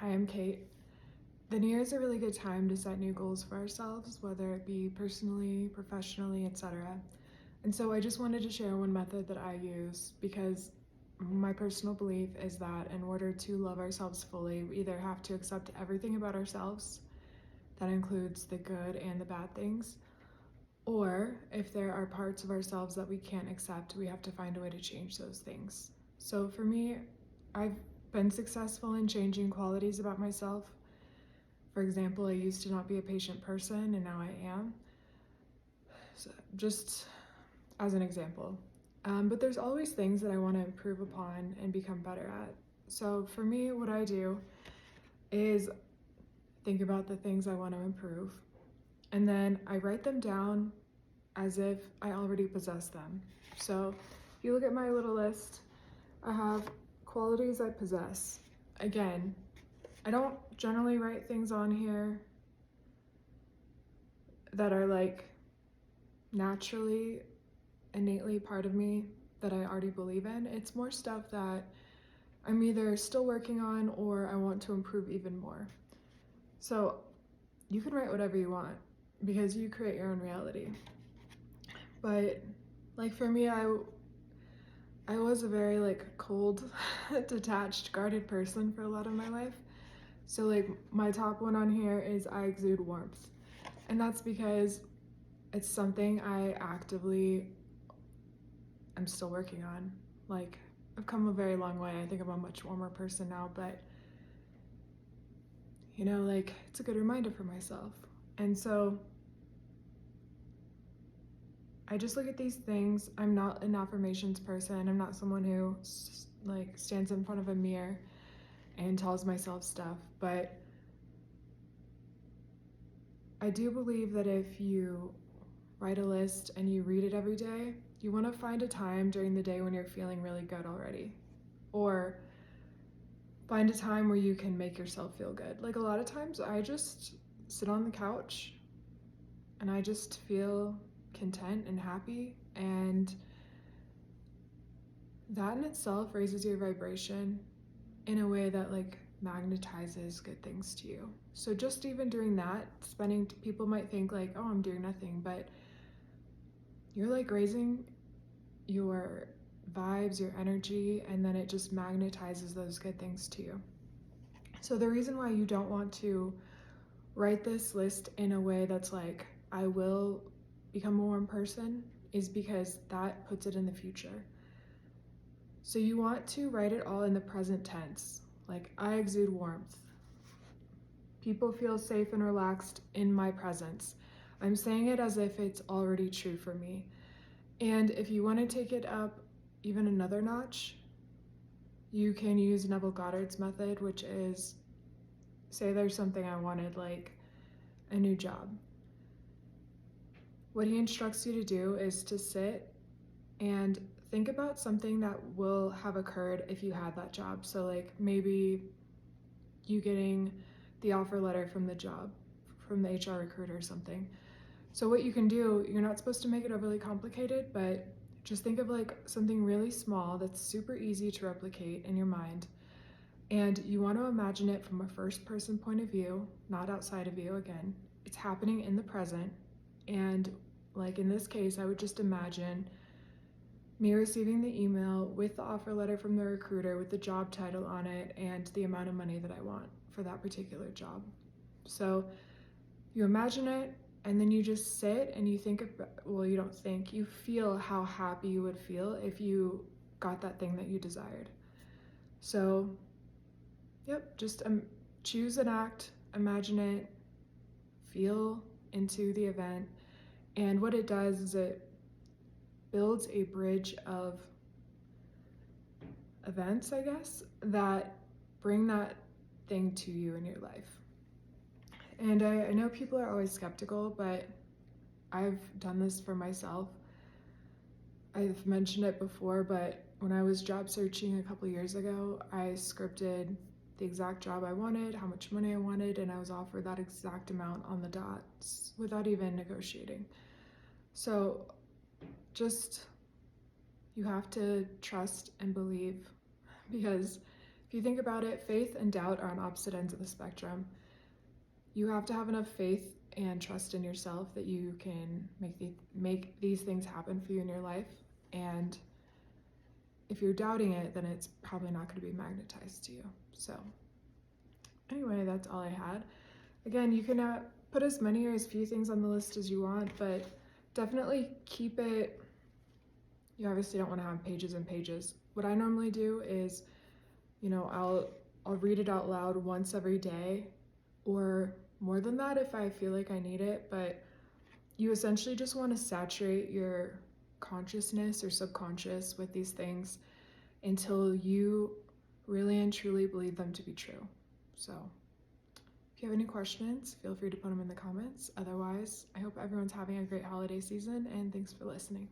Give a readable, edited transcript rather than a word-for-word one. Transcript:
Hi, I'm Kate. The new year is a really good time to set new goals for ourselves, whether it be personally, professionally, etc. And so I just wanted to share one method that I use because my personal belief is that in order to love ourselves fully, we either have to accept everything about ourselves, that includes the good and the bad things, or if there are parts of ourselves that we can't accept, we have to find a way to change those things. So for me, I've been successful in changing qualities about myself. For example, I used to not be a patient person and now I am. So just as an example. But there's always things that I want to improve upon and become better at. So for me, what I do is think about the things I want to improve, and then I write them down as if I already possess them. So if you look at my little list, I have qualities I possess. Again, I don't generally write things on here that are like naturally, innately part of me that I already believe in. It's more stuff that I'm either still working on or I want to improve even more. So you can write whatever you want because you create your own reality. But like for me, I was a very like cold, detached, guarded person for a lot of my life. So like my top one on here is I exude warmth. And that's because it's something I actively am still working on. Like I've come a very long way. I think I'm a much warmer person now, but you know, like it's a good reminder for myself. And so I just look at these things. I'm not an affirmations person. I'm not someone who like stands in front of a mirror and tells myself stuff, but I do believe that if you write a list and you read it every day, you want to find a time during the day when you're feeling really good already, or find a time where you can make yourself feel good. Like a lot of times I just sit on the couch and I just feel content and happy, and that in itself raises your vibration in a way that like magnetizes good things to you. So just even doing that, people might think like, oh, I'm doing nothing, but you're like raising your vibes, your energy, and then it just magnetizes those good things to you. So the reason why you don't want to write this list in a way that's like, I will become a warm person, is because that puts it in the future. So you want to write it all in the present tense. Like, I exude warmth. People feel safe and relaxed in my presence. I'm saying it as if it's already true for me. And if you want to take it up even another notch, you can use Neville Goddard's method, which is, say there's something I wanted, like a new job. What he instructs you to do is to sit and think about something that will have occurred if you had that job. So like maybe you getting the offer letter from the job, from the HR recruiter or something. So what you can do, you're not supposed to make it overly complicated, but just think of like something really small that's super easy to replicate in your mind. And you want to imagine it from a first person point of view, not outside of you. Again, it's happening in the present. And like in this case, I would just imagine me receiving the email with the offer letter from the recruiter with the job title on it and the amount of money that I want for that particular job. So you imagine it, and then you just sit and you think about, well, you don't think, you feel how happy you would feel if you got that thing that you desired. So, yep, just choose an act, imagine it, feel into the event, and what it does is it builds a bridge of events, I guess, that bring that thing to you in your life. And I know people are always skeptical, but I've done this for myself. I've mentioned it before, but when I was job searching a couple years ago, I scripted the exact job I wanted, how much money I wanted, and I was offered that exact amount on the dots without even negotiating. So just, you have to trust and believe, because if you think about it, faith and doubt are on opposite ends of the spectrum. You have to have enough faith and trust in yourself that you can make these things happen for you in your life. And if you're doubting it, then it's probably not going to be magnetized to you. So anyway, that's all I had. Again, you can put as many or as few things on the list as you want, but definitely keep it. You obviously don't want to have pages and pages. What I normally do is, I'll read it out loud once every day, or more than that if I feel like I need it. But you essentially just want to saturate your consciousness or subconscious with these things until you really and truly believe them to be true. So if you have any questions, feel free to put them in the comments. Otherwise, I hope everyone's having a great holiday season, and thanks for listening.